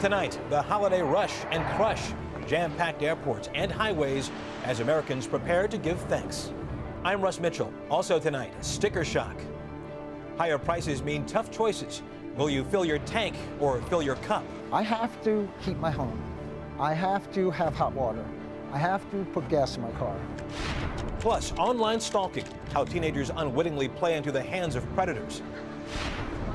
Tonight, the holiday rush and crush, jam-packed airports and highways as Americans prepare to give thanks. I'm Russ Mitchell. Also tonight, sticker shock. Higher prices mean tough choices. Will you fill your tank or fill your cup? I have to heat my home. I have to have hot water. I have to put gas in my car. Plus, online stalking, how teenagers unwittingly play into the hands of predators.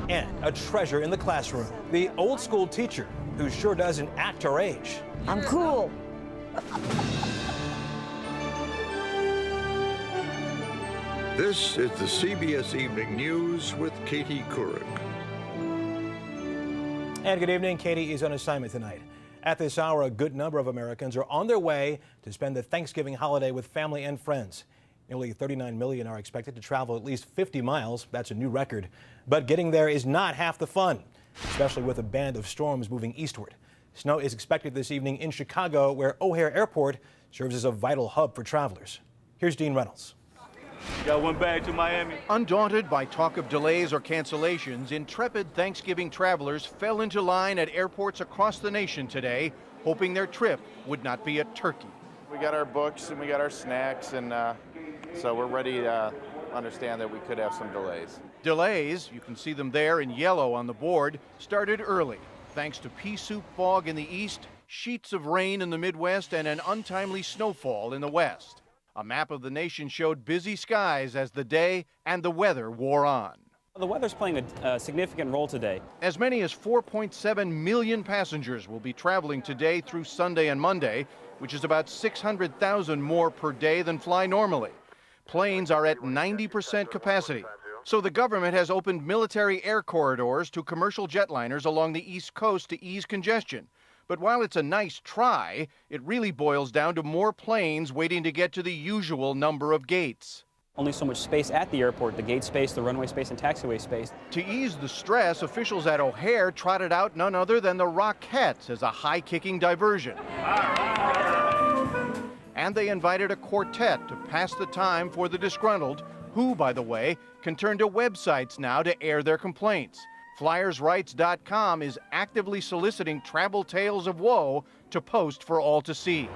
And a treasure in the classroom, the old school teacher who sure doesn't act her age. I'm cool. This is the CBS Evening News with Katie Couric. And good evening. Katie is on assignment tonight. At this hour, a good number of Americans are on their way to spend the Thanksgiving holiday with family and friends. Nearly 39 million are expected to travel at least 50 miles. That's a new record. But getting there is not half the fun, especially with a band of storms moving eastward. Snow is expected this evening in Chicago, where O'Hare Airport serves as a vital hub for travelers. Here's Dean Reynolds. Got one bag to Miami. Undaunted by talk of delays or cancellations, intrepid Thanksgiving travelers fell into line at airports across the nation today, hoping their trip would not be a turkey. We got our books and we got our snacks, and so we're ready to understand that we could have some delays. Delays, you can see them there in yellow on the board, started early, thanks to pea soup fog in the east, sheets of rain in the Midwest, and an untimely snowfall in the west. A map of the nation showed busy skies as the day and the weather wore on. The weather's playing a significant role today. As many as 4.7 million passengers will be traveling today through Sunday and Monday, which is about 600,000 more per day than fly normally. Planes are at 90% capacity. So the government has opened military air corridors to commercial jetliners along the East Coast to ease congestion. But while it's a nice try, it really boils down to more planes waiting to get to the usual number of gates. Only so much space at the airport, the gate space, the runway space, and taxiway space. To ease the stress, officials at O'Hare trotted out none other than the Rockettes as a high-kicking diversion. And they invited a quartet to pass the time for the disgruntled, who, by the way, can turn to websites now to air their complaints. FlyersRights.com is actively soliciting travel tales of woe to post for all to see.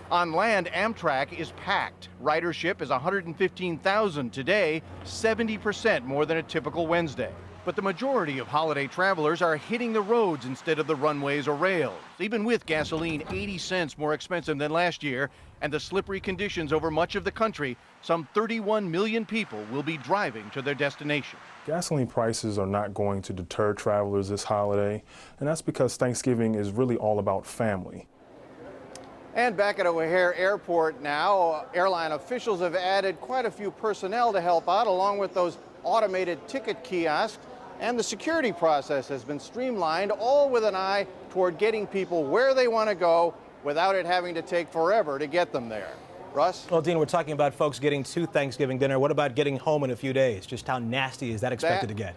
On land, Amtrak is packed. Ridership is 115,000 today, 70% more than a typical Wednesday. But the majority of holiday travelers are hitting the roads instead of the runways or rails, even with gasoline 80 cents more expensive than last year and the slippery conditions over much of the country. Some 31 million people will be driving to their destination. Gasoline prices are not going to deter travelers this holiday, and that's because Thanksgiving is really all about family. And back at O'Hare Airport now, airline officials have added quite a few personnel to help out, along with those automated ticket kiosks. And the security process has been streamlined, all with an eye toward getting people where they want to go without it having to take forever to get them there. Russ? Well, Dean, we're talking about folks getting to Thanksgiving dinner. What about getting home in a few days? Just how nasty is that expected to get?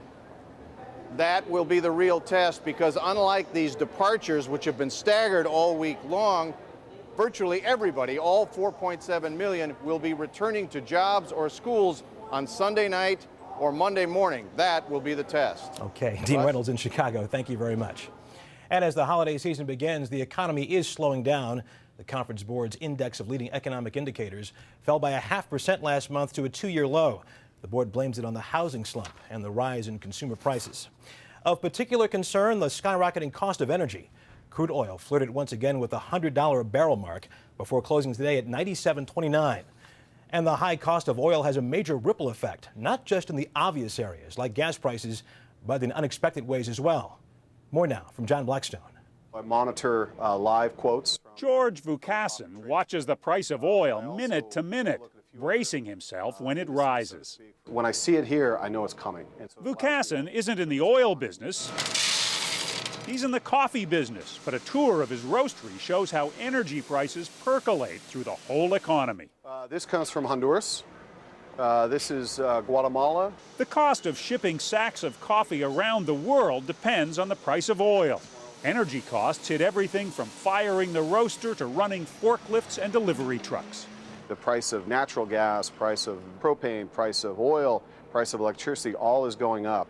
That will be the real test, because unlike these departures, which have been staggered all week long, virtually everybody, all 4.7 million, will be returning to jobs or schools on Sunday night or Monday morning. That will be the test. Okay, Dean Reynolds in Chicago, thank you very much. And as the holiday season begins, the economy is slowing down. The Conference Board's index of leading economic indicators fell by 0.5% last month to a two-year low. The board blames it on the housing slump and the rise in consumer prices. Of particular concern, the skyrocketing cost of energy. Crude oil flirted once again with the $100 a barrel mark before closing today at $97.29. And the high cost of oil has a major ripple effect, not just in the obvious areas like gas prices, but in unexpected ways as well. More now from John Blackstone. I monitor live quotes. George Vukasin watches the price of oil minute to minute, bracing himself when it rises. When I see it here, I know it's coming. Vukasin isn't in the oil business. He's in the coffee business, but a tour of his roastery shows how energy prices percolate through the whole economy. This comes from Honduras. This is Guatemala. The cost of shipping sacks of coffee around the world depends on the price of oil. Energy costs hit everything from firing the roaster to running forklifts and delivery trucks. The price of natural gas, price of propane, price of oil, price of electricity, all is going up.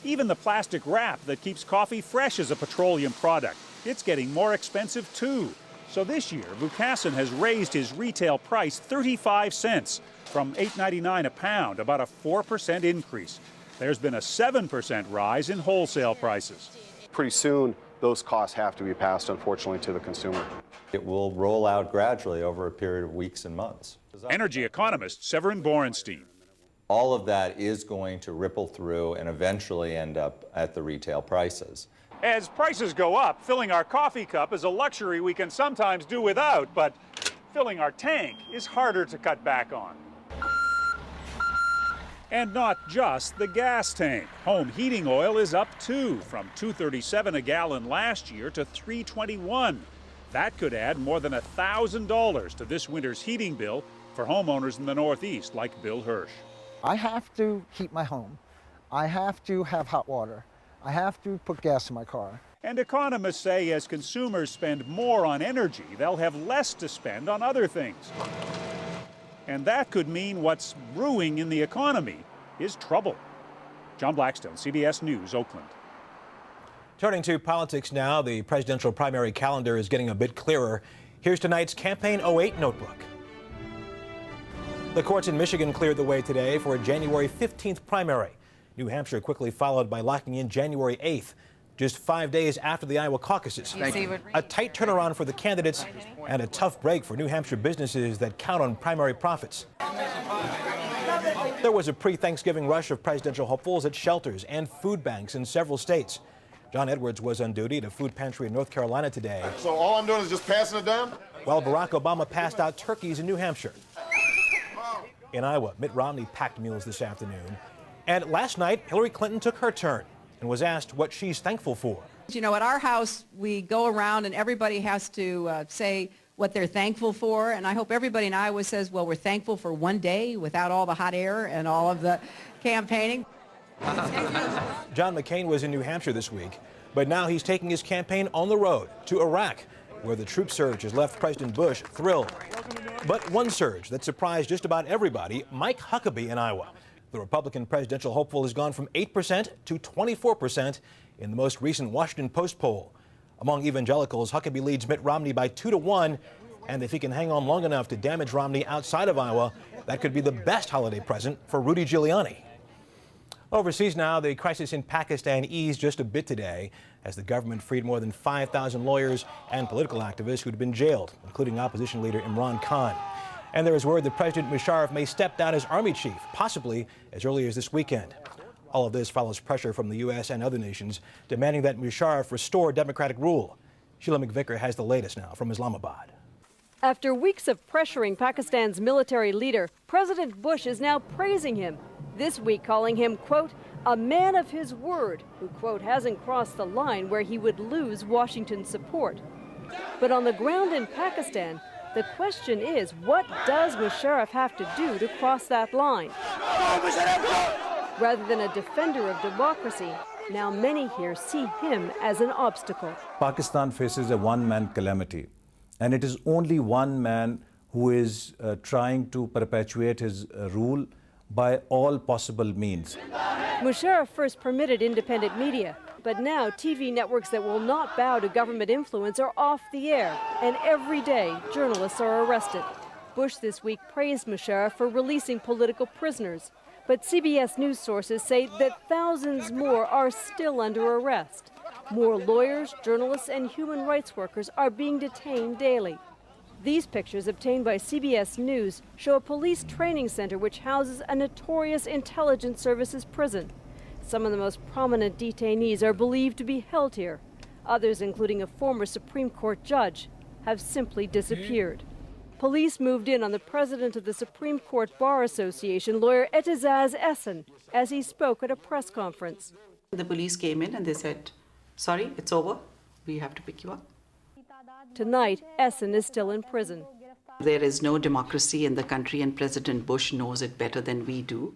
Even the plastic wrap that keeps coffee fresh as a petroleum product, it's getting more expensive too. So this year, Vukasin has raised his retail price 35 cents from $8.99 a pound, about a 4% increase. There's been a 7% rise in wholesale prices. Pretty soon, those costs have to be passed, unfortunately, to the consumer. It will roll out gradually over a period of weeks and months. Energy economist Severin Borenstein. All of that is going to ripple through and eventually end up at the retail prices. As prices go up, filling our coffee cup is a luxury we can sometimes do without, but filling our tank is harder to cut back on. And not just the gas tank. Home heating oil is up too, from $2.37 a gallon last year to $3.21. That could add more than $1,000 to this winter's heating bill for homeowners in the Northeast, like Bill Hirsch. I have to heat my home. I have to have hot water. I have to put gas in my car. And economists say as consumers spend more on energy, they'll have less to spend on other things. And that could mean what's brewing in the economy is trouble. John Blackstone, CBS News, Oakland. Turning to politics now, the presidential primary calendar is getting a bit clearer. Here's tonight's Campaign 08 notebook. The courts in Michigan cleared the way today for a January 15th primary. New Hampshire quickly followed by locking in January 8th, just 5 days after the Iowa caucuses. A tight turnaround for the candidates and a tough break for New Hampshire businesses that count on primary profits. There was a pre-Thanksgiving rush of presidential hopefuls at shelters and food banks in several states. John Edwards was on duty at a food pantry in North Carolina today. So all I'm doing is just passing it down? While Barack Obama passed out turkeys in New Hampshire. In Iowa, Mitt Romney packed meals this afternoon. And last night, Hillary Clinton took her turn and was asked what she's thankful for. You know, at our house, we go around and everybody has to say what they're thankful for. And I hope everybody in Iowa says, well, we're thankful for one day without all the hot air and all of the campaigning. John McCain was in New Hampshire this week, but now he's taking his campaign on the road to Iraq, where the troop surge has left President Bush thrilled. But one surge that surprised just about everybody, Mike Huckabee in Iowa. The Republican presidential hopeful has gone from 8% to 24% in the most recent Washington Post poll. Among evangelicals, Huckabee leads Mitt Romney by 2-1, and if he can hang on long enough to damage Romney outside of Iowa, that could be the best holiday present for Rudy Giuliani. Overseas now, the crisis in Pakistan eased just a bit today as the government freed more than 5,000 lawyers and political activists who'd been jailed, including opposition leader Imran Khan. And there is word that President Musharraf may step down as army chief, possibly as early as this weekend. All of this follows pressure from the U.S. and other nations demanding that Musharraf restore democratic rule. Sheila McVicker has the latest now from Islamabad. After weeks of pressuring Pakistan's military leader, President Bush is now praising him, this week calling him, quote, a man of his word, who, quote, hasn't crossed the line where he would lose Washington's support. But on the ground in Pakistan, the question is, what does Musharraf have to do to cross that line? Rather than a defender of democracy, now many here see him as an obstacle. Pakistan faces a one-man calamity, and it is only one man who is trying to perpetuate his rule by all possible means. Musharraf first permitted independent media, but now TV networks that will not bow to government influence are off the air, and every day journalists are arrested. Bush this week praised Musharraf for releasing political prisoners, but CBS News sources say that thousands more are still under arrest. More lawyers, journalists, and human rights workers are being detained daily. These pictures obtained by CBS News show a police training center which houses a notorious intelligence services prison. Some of the most prominent detainees are believed to be held here. Others, including a former Supreme Court judge, have simply disappeared. Police moved in on the president of the Supreme Court Bar Association, lawyer Etizaz Ehsan, as he spoke at a press conference. The police came in and they said, sorry, it's over. We have to pick you up. Tonight, Ehsan is still in prison. There is no democracy in the country, and President Bush knows it better than we do.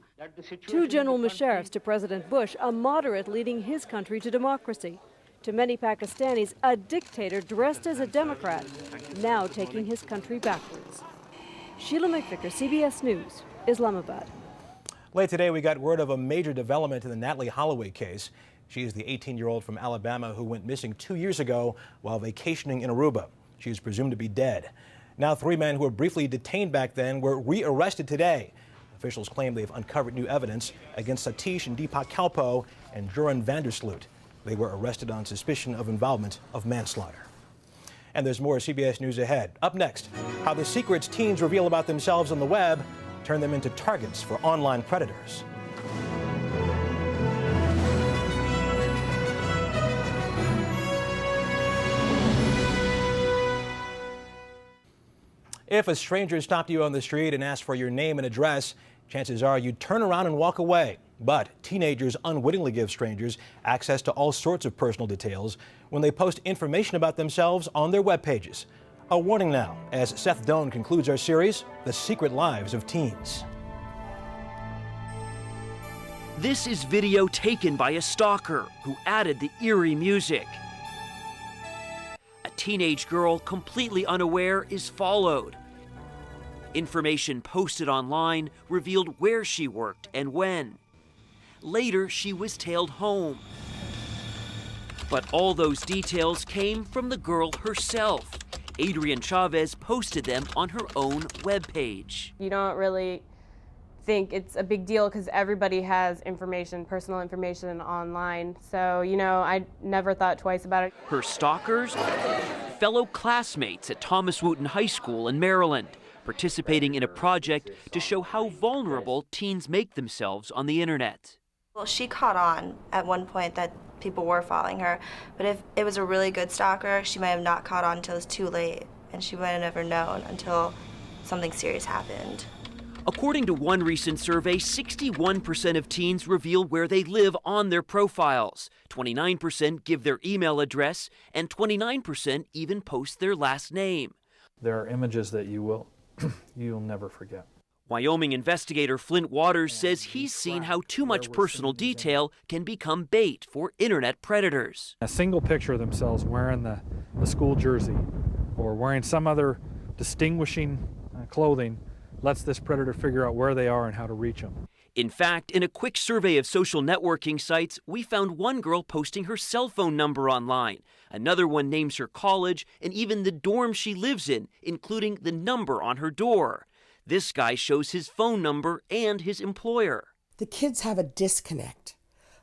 Two General Musharrafs to President Bush, a moderate leading his country to democracy. To many Pakistanis, a dictator dressed as a Democrat, now taking his country backwards. Sheila McVicker, CBS News, Islamabad. Late today, we got word of a major development in the Natalie Holloway case. She is the 18-year-old from Alabama who went missing 2 years ago while vacationing in Aruba. She is presumed to be dead. Now, 3 men who were briefly detained back then were rearrested today. Officials claim they've uncovered new evidence against Satish and Deepak Kalpo and Juran Vandersloot. They were arrested on suspicion of involvement of manslaughter. And there's more CBS News ahead. Up next, how the secrets teens reveal about themselves on the web turn them into targets for online predators. If a stranger stopped you on the street and asked for your name and address, chances are you'd turn around and walk away. But teenagers unwittingly give strangers access to all sorts of personal details when they post information about themselves on their web pages. A warning now, as Seth Doan concludes our series, The Secret Lives of Teens. This is video taken by a stalker who added the eerie music. A teenage girl, completely unaware, is followed. Information posted online revealed where she worked and when. Later, she was tailed home. But all those details came from the girl herself. Adrienne Chavez posted them on her own webpage. You don't really think it's a big deal because everybody has information, personal information online. So, I never thought twice about it. Her stalkers? Fellow classmates at Thomas Wootton High School in Maryland, participating in a project to show how vulnerable teens make themselves on the internet. Well, she caught on at one point that people were following her, but if it was a really good stalker, she might have not caught on until it was too late, and she might have never known until something serious happened. According to one recent survey, 61% of teens reveal where they live on their profiles. 29% give their email address, and 29% even post their last name. There are images that you'll never forget. Wyoming investigator Flint Waters says he's seen how too much personal detail can become bait for internet predators. A single picture of themselves wearing the school jersey or wearing some other distinguishing clothing lets this predator figure out where they are and how to reach them. In fact, in a quick survey of social networking sites, we found one girl posting her cell phone number online. Another one names her college and even the dorm she lives in, including the number on her door. This guy shows his phone number and his employer. The kids have a disconnect,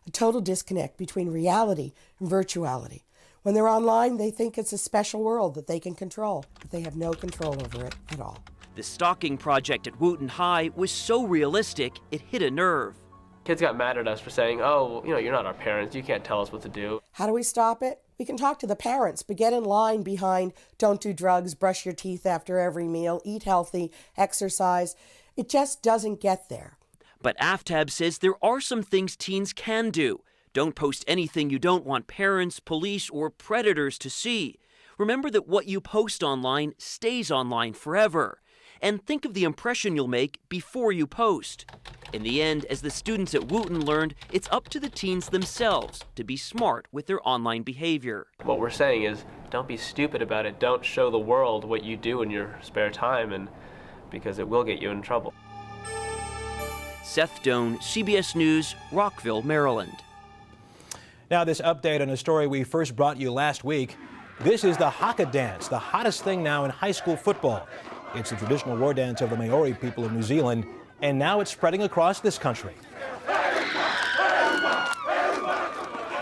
a total disconnect between reality and virtuality. When they're online, they think it's a special world that they can control, but they have no control over it at all. The stalking project at Wootton High was so realistic, it hit a nerve. Kids got mad at us for saying, oh, you're not our parents, you can't tell us what to do. How do we stop it? We can talk to the parents, but get in line behind don't do drugs, brush your teeth after every meal, eat healthy, exercise. It just doesn't get there. But AFTAB says there are some things teens can do. Don't post anything you don't want parents, police, or predators to see. Remember that what you post online stays online forever. And think of the impression you'll make before you post. In the end, as the students at Wootton learned, it's up to the teens themselves to be smart with their online behavior. What we're saying is, don't be stupid about it. Don't show the world what you do in your spare time, because it will get you in trouble. Seth Doan, CBS News, Rockville, Maryland. Now, this update on a story we first brought you last week. This is the haka dance, the hottest thing now in high school football. It's the traditional war dance of the Maori people of New Zealand, and now it's spreading across this country.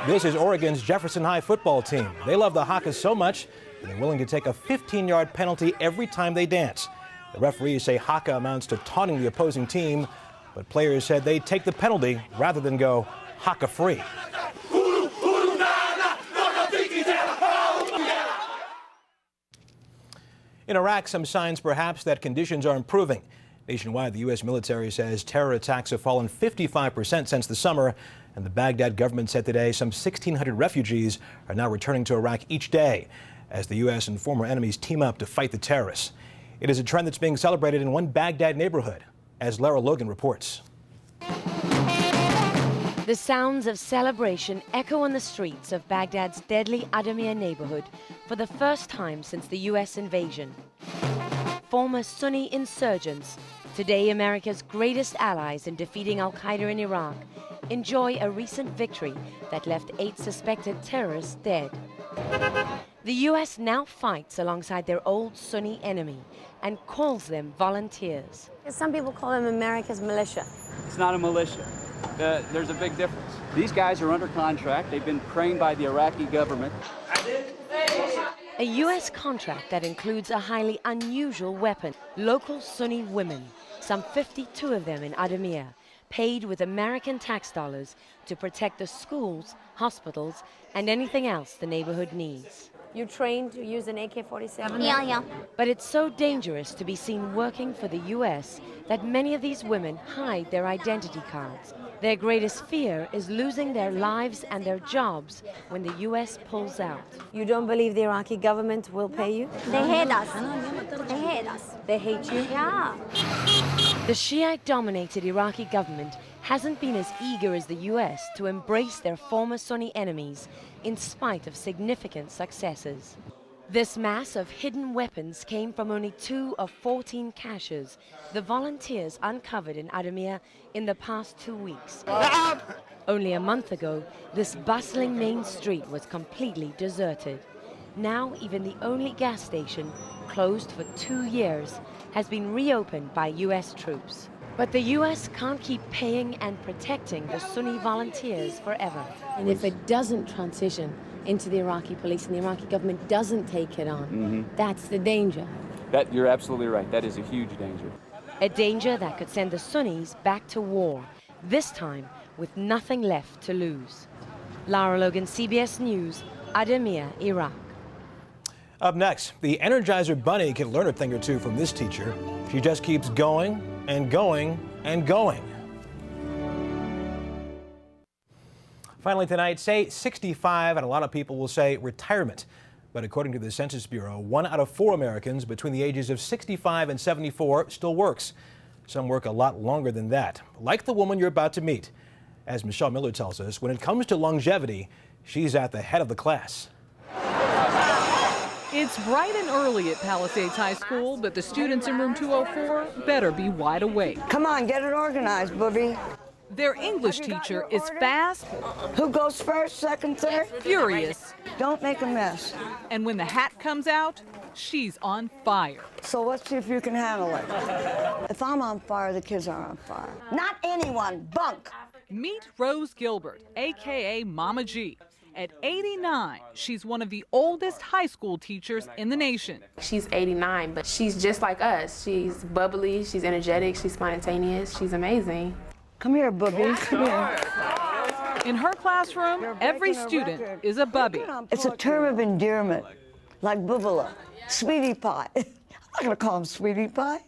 This is Oregon's Jefferson High football team. They love the haka so much that they're willing to take a 15-yard penalty every time they dance. The referees say haka amounts to taunting the opposing team, but players said they'd take the penalty rather than go haka-free. In Iraq, some signs perhaps that conditions are improving. Nationwide, the U.S. military says terror attacks have fallen 55% since the summer, and the Baghdad government said today some 1,600 refugees are now returning to Iraq each day as the U.S. and former enemies team up to fight the terrorists. It is a trend that's being celebrated in one Baghdad neighborhood, as Lara Logan reports. The sounds of celebration echo on the streets of Baghdad's deadly Adamir neighborhood for the first time since the U.S. invasion. Former Sunni insurgents Today, America's greatest allies in defeating al-Qaeda in Iraq enjoy a recent victory that left 8 suspected terrorists dead. The U.S. now fights alongside their old Sunni enemy and calls them volunteers. Some people call them America's militia. It's not a militia. There's a big difference. These guys are under contract. They've been trained by the Iraqi government. A U.S. contract that includes a highly unusual weapon, local Sunni women, some 52 of them in Adamir, paid with American tax dollars to protect the schools, hospitals, and anything else the neighborhood needs. You trained to use an AK-47? Yeah. But it's so dangerous to be seen working for the U.S. that many of these women hide their identity cards. Their greatest fear is losing their lives and their jobs when the U.S. pulls out. You don't believe the Iraqi government will pay you? They hate us. They hate us. They hate you? Yeah. The Shiite-dominated Iraqi government hasn't been as eager as the U.S. to embrace their former Sunni enemies in spite of significant successes. This mass of hidden weapons came from only 2 of 14 caches the volunteers uncovered in Adamir in the past 2 weeks. Only a month ago, this bustling main street was completely deserted. Now, even the only gas station, closed for 2 years, has been reopened by U.S. troops. But the U.S. can't keep paying and protecting the Sunni volunteers forever. And if it doesn't transition into the Iraqi police and the Iraqi government doesn't take it on, that's the danger. You're absolutely right. That is a huge danger. A danger that could send the Sunnis back to war, this time with nothing left to lose. Lara Logan, CBS News, Adamir, Iraq. Up next, the Energizer Bunny can learn a thing or two from this teacher. She just keeps going and going and going. Finally tonight, say 65, and a lot of people will say retirement. But according to the Census Bureau, 1 out of 4 Americans between the ages of 65 and 74 still works. Some work a lot longer than that, like the woman you're about to meet. As Michelle Miller tells us, when it comes to longevity, she's at the head of the class. It's bright and early at Palisades High School, but the students in room 204 better be wide awake. Come on, get it organized, booby. Their English teacher is fast. Who goes first, second, third? Furious. Don't make a mess. And when the hat comes out, she's on fire. So let's see if you can handle it. If I'm on fire, the kids are on fire. Not anyone, bunk. Meet Rose Gilbert, a.k.a. Mama G. At 89, she's one of the oldest high school teachers in the nation. She's 89, but she's just like us. She's bubbly, she's energetic, she's spontaneous, she's amazing. Come here, bubby, come here. In her classroom, every student is a bubby. It's a term of endearment, like bubula, sweetie pie. I'm not gonna call him sweetie pie.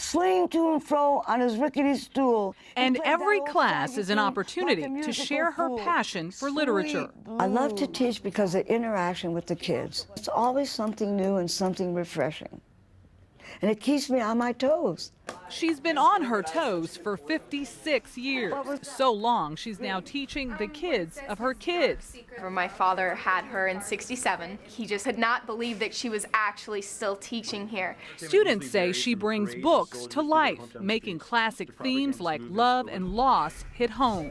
Swinging to and fro on his rickety stool. And every class is an opportunity to share her passion for literature. I love to teach because of the interaction with the kids. It's always something new and something refreshing. And it keeps me on my toes. She's been on her toes for 56 years. So long, she's now teaching the kids of her kids. My father had her in '67. He just could not believe that she was actually still teaching here. Students say she brings books to life, making classic themes like love and loss hit home.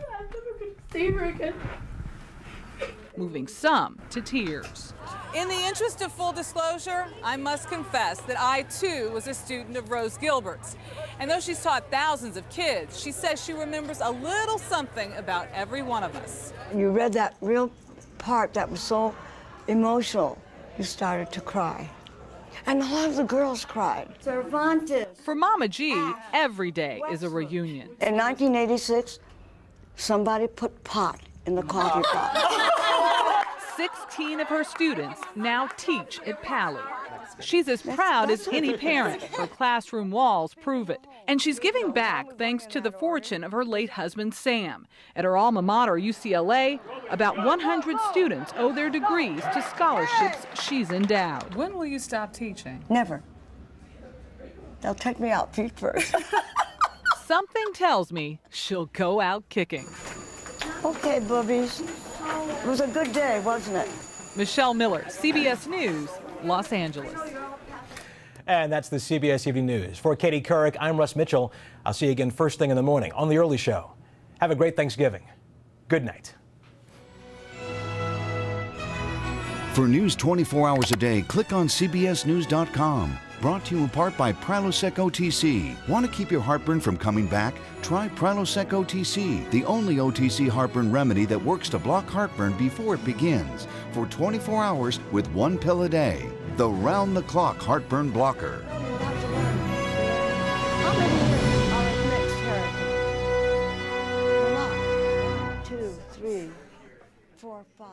See her again. Moving some to tears. In the interest of full disclosure, I must confess that I, too, was a student of Rose Gilbert's. And though she's taught thousands of kids, she says she remembers a little something about every one of us. You read that real part that was so emotional. You started to cry. And a lot of the girls cried. Cervantes. For Mama G, every day is a reunion. In 1986, somebody put pot in the coffee pot. 16 of her students now teach at Pali. She's as proud as any parent. Her classroom walls prove it. And she's giving back thanks to the fortune of her late husband, Sam. At her alma mater, UCLA, about 100 students owe their degrees to scholarships she's endowed. When will you stop teaching? Never. They'll take me out feet first. Something tells me she'll go out kicking. Okay, boobies. It was a good day, wasn't it? Michelle Miller, CBS News, Los Angeles. And that's the CBS Evening News. For Katie Couric, I'm Russ Mitchell. I'll see you again first thing in the morning on The Early Show. Have a great Thanksgiving. Good night. For news 24 hours a day, click on CBSNews.com. Brought to you in part by Prilosec OTC. Want to keep your heartburn from coming back? Try Prilosec OTC, the only OTC heartburn remedy that works to block heartburn before it begins. For 24 hours with 1 pill a day. The round-the-clock heartburn blocker. How many are at next hurricane? 1, 2, 3, 4, 5,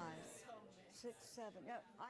6, 7. Yeah, I know.